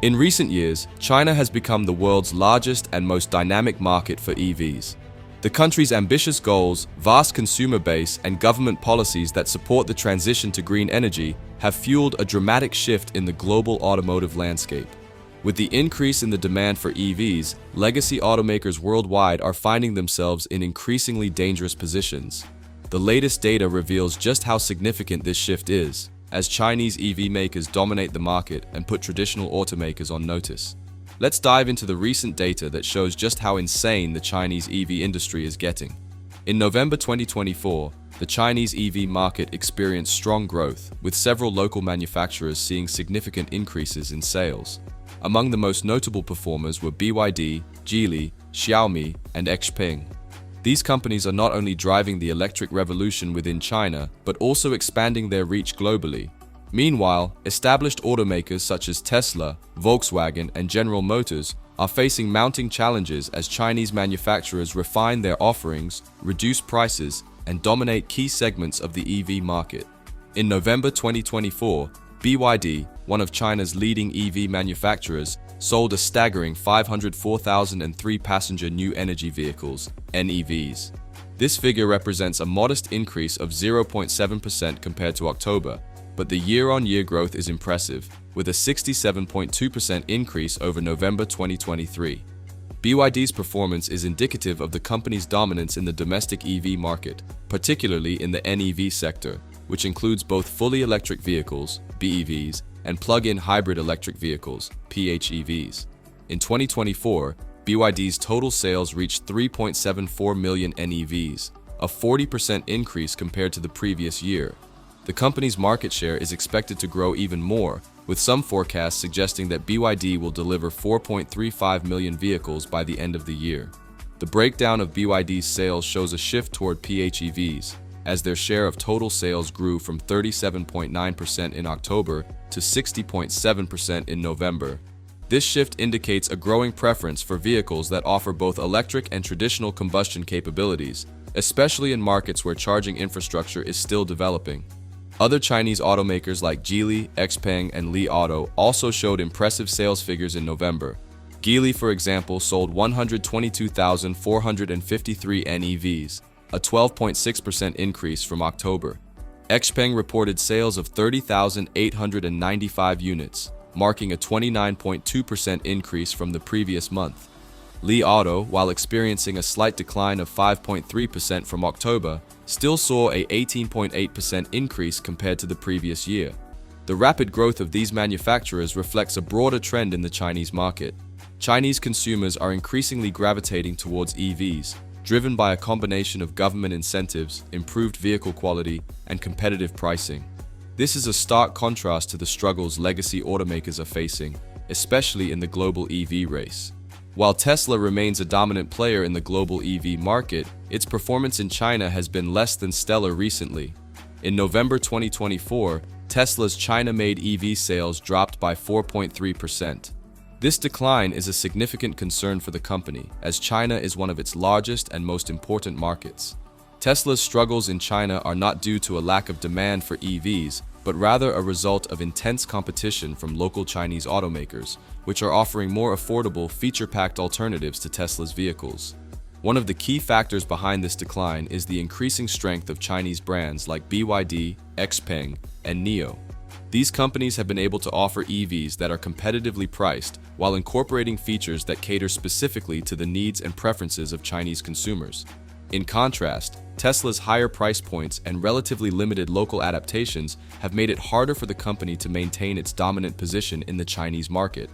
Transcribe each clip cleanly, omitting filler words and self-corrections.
In recent years, China has become the world's largest and most dynamic market for EVs. The country's ambitious goals, vast consumer base, and government policies that support the transition to green energy have fueled a dramatic shift in the global automotive landscape. With the increase in the demand for EVs, legacy automakers worldwide are finding themselves in increasingly dangerous positions. The latest data reveals just how significant this shift is, as Chinese EV makers dominate the market and put traditional automakers on notice. Let's dive into the recent data that shows just how insane the Chinese EV industry is getting. In November 2024, the Chinese EV market experienced strong growth, with several local manufacturers seeing significant increases in sales. Among the most notable performers were BYD, Geely, Xiaomi, and XPeng. These companies are not only driving the electric revolution within China, but also expanding their reach globally. Meanwhile, established automakers such as Tesla, Volkswagen, and General Motors are facing mounting challenges as Chinese manufacturers refine their offerings, reduce prices, and dominate key segments of the EV market. In November 2024, BYD, one of China's leading EV manufacturers, sold a staggering 504,003 passenger new energy vehicles, NEVs. This figure represents a modest increase of 0.7% compared to October, but the year-on-year growth is impressive, with a 67.2% increase over November 2023. BYD's performance is indicative of the company's dominance in the domestic EV market, particularly in the NEV sector, which includes both fully electric vehicles, BEVs, and plug-in hybrid electric vehicles, PHEVs. In 2024, BYD's total sales reached 3.74 million NEVs, a 40% increase compared to the previous year. The company's market share is expected to grow even more, with some forecasts suggesting that BYD will deliver 4.35 million vehicles by the end of the year. The breakdown of BYD's sales shows a shift toward PHEVs, as their share of total sales grew from 37.9% in October to 60.7% in November. This shift indicates a growing preference for vehicles that offer both electric and traditional combustion capabilities, especially in markets where charging infrastructure is still developing. Other Chinese automakers like Geely, XPeng, and Li Auto also showed impressive sales figures in November. Geely, for example, sold 122,453 NEVs, a 12.6% increase from October. XPeng reported sales of 30,895 units, marking a 29.2% increase from the previous month. Li Auto, while experiencing a slight decline of 5.3% from October, still saw an 18.8% increase compared to the previous year. The rapid growth of these manufacturers reflects a broader trend in the Chinese market. Chinese consumers are increasingly gravitating towards EVs, driven by a combination of government incentives, improved vehicle quality, and competitive pricing. This is a stark contrast to the struggles legacy automakers are facing, especially in the global EV race. While Tesla remains a dominant player in the global EV market, its performance in China has been less than stellar recently. In November 2024, Tesla's China-made EV sales dropped by 4.3%. This decline is a significant concern for the company, as China is one of its largest and most important markets. Tesla's struggles in China are not due to a lack of demand for EVs, but rather a result of intense competition from local Chinese automakers, which are offering more affordable, feature-packed alternatives to Tesla's vehicles. One of the key factors behind this decline is the increasing strength of Chinese brands like BYD, XPeng, and NIO. These companies have been able to offer EVs that are competitively priced while incorporating features that cater specifically to the needs and preferences of Chinese consumers. In contrast, Tesla's higher price points and relatively limited local adaptations have made it harder for the company to maintain its dominant position in the Chinese market.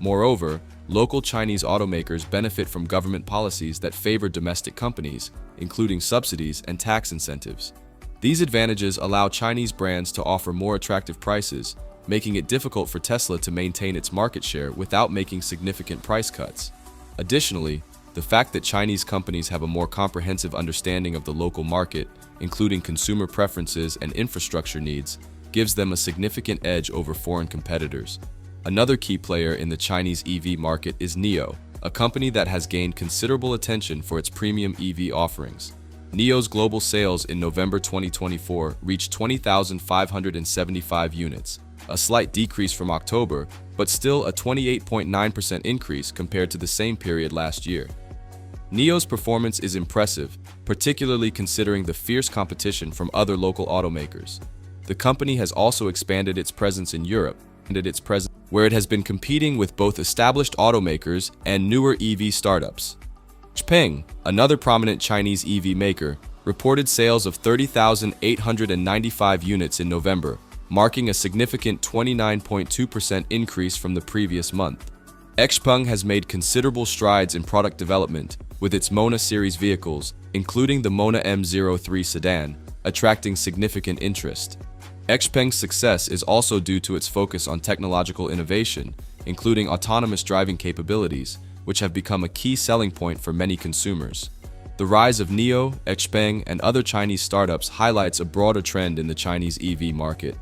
Moreover, local Chinese automakers benefit from government policies that favor domestic companies, including subsidies and tax incentives. These advantages allow Chinese brands to offer more attractive prices, making it difficult for Tesla to maintain its market share without making significant price cuts. Additionally, the fact that Chinese companies have a more comprehensive understanding of the local market, including consumer preferences and infrastructure needs, gives them a significant edge over foreign competitors. Another key player in the Chinese EV market is NIO, a company that has gained considerable attention for its premium EV offerings. NIO's global sales in November 2024 reached 20,575 units, a slight decrease from October, but still a 28.9% increase compared to the same period last year. NIO's performance is impressive, particularly considering the fierce competition from other local automakers. The company has also expanded its presence in Europe, where it has been competing with both established automakers and newer EV startups. XPeng, another prominent Chinese EV maker, reported sales of 30,895 units in November, marking a significant 29.2% increase from the previous month. XPeng has made considerable strides in product development, with its Mona series vehicles, including the Mona M03 sedan, attracting significant interest. XPeng's success is also due to its focus on technological innovation, including autonomous driving capabilities, which have become a key selling point for many consumers. The rise of NIO, XPeng, and other Chinese startups highlights a broader trend in the Chinese EV market.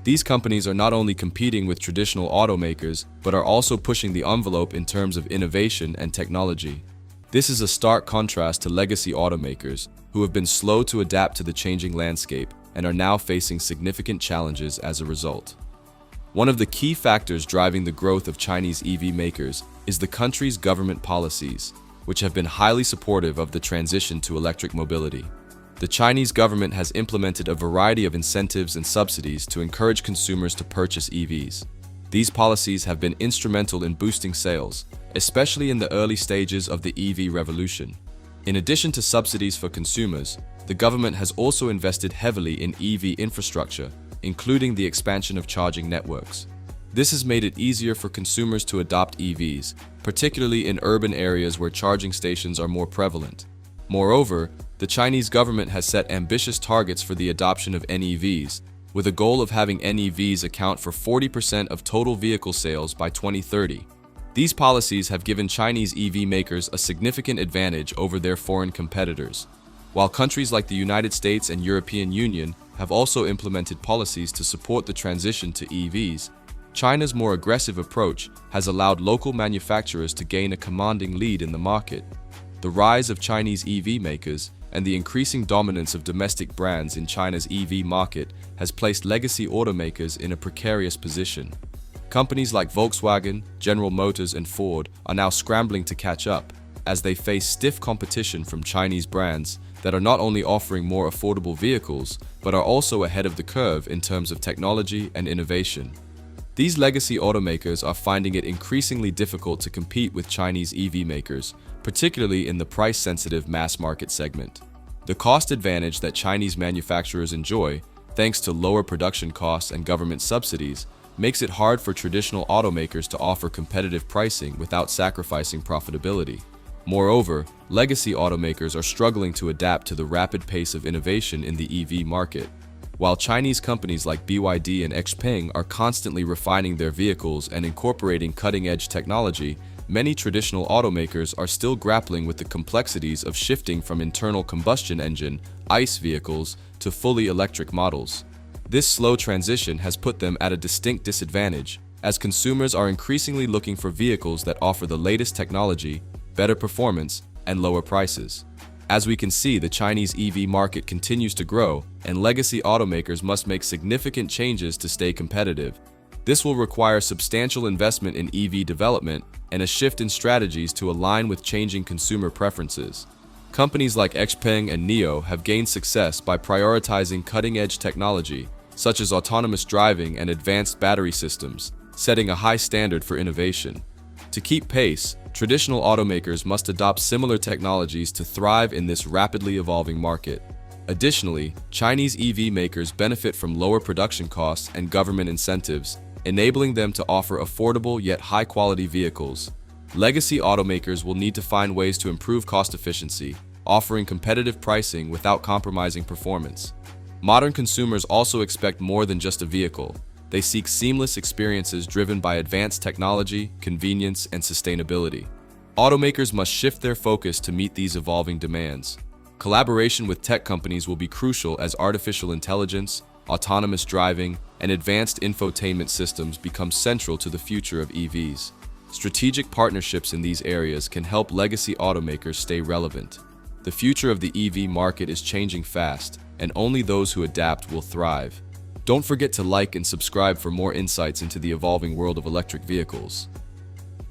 These companies are not only competing with traditional automakers, but are also pushing the envelope in terms of innovation and technology. This is a stark contrast to legacy automakers, who have been slow to adapt to the changing landscape and are now facing significant challenges as a result. One of the key factors driving the growth of Chinese EV makers is the country's government policies, which have been highly supportive of the transition to electric mobility. The Chinese government has implemented a variety of incentives and subsidies to encourage consumers to purchase EVs. These policies have been instrumental in boosting sales, especially in the early stages of the EV revolution. In addition to subsidies for consumers, the government has also invested heavily in EV infrastructure, including the expansion of charging networks. This has made it easier for consumers to adopt EVs, particularly in urban areas where charging stations are more prevalent. Moreover, the Chinese government has set ambitious targets for the adoption of NEVs, with a goal of having NEVs account for 40% of total vehicle sales by 2030. These policies have given Chinese EV makers a significant advantage over their foreign competitors. While countries like the United States and European Union have also implemented policies to support the transition to EVs, China's more aggressive approach has allowed local manufacturers to gain a commanding lead in the market. The rise of Chinese EV makers and the increasing dominance of domestic brands in China's EV market has placed legacy automakers in a precarious position. Companies like Volkswagen, General Motors, and Ford are now scrambling to catch up, as they face stiff competition from Chinese brands that are not only offering more affordable vehicles, but are also ahead of the curve in terms of technology and innovation. These legacy automakers are finding it increasingly difficult to compete with Chinese EV makers, particularly in the price-sensitive mass market segment. The cost advantage that Chinese manufacturers enjoy, thanks to lower production costs and government subsidies, makes it hard for traditional automakers to offer competitive pricing without sacrificing profitability. Moreover, legacy automakers are struggling to adapt to the rapid pace of innovation in the EV market. While Chinese companies like BYD and XPeng are constantly refining their vehicles and incorporating cutting-edge technology, many traditional automakers are still grappling with the complexities of shifting from internal combustion engine (ICE) vehicles to fully electric models. This slow transition has put them at a distinct disadvantage, as consumers are increasingly looking for vehicles that offer the latest technology, better performance, and lower prices. As we can see, the Chinese EV market continues to grow, and legacy automakers must make significant changes to stay competitive. This will require substantial investment in EV development and a shift in strategies to align with changing consumer preferences. Companies like XPeng and NIO have gained success by prioritizing cutting-edge technology, such as autonomous driving and advanced battery systems, setting a high standard for innovation. To keep pace, traditional automakers must adopt similar technologies to thrive in this rapidly evolving market. Additionally, Chinese EV makers benefit from lower production costs and government incentives, enabling them to offer affordable yet high-quality vehicles. Legacy automakers will need to find ways to improve cost efficiency, offering competitive pricing without compromising performance. Modern consumers also expect more than just a vehicle. They seek seamless experiences driven by advanced technology, convenience, and sustainability. Automakers must shift their focus to meet these evolving demands. Collaboration with tech companies will be crucial as artificial intelligence, autonomous driving, and advanced infotainment systems become central to the future of EVs. Strategic partnerships in these areas can help legacy automakers stay relevant. The future of the EV market is changing fast, and only those who adapt will thrive. Don't forget to like and subscribe for more insights into the evolving world of electric vehicles.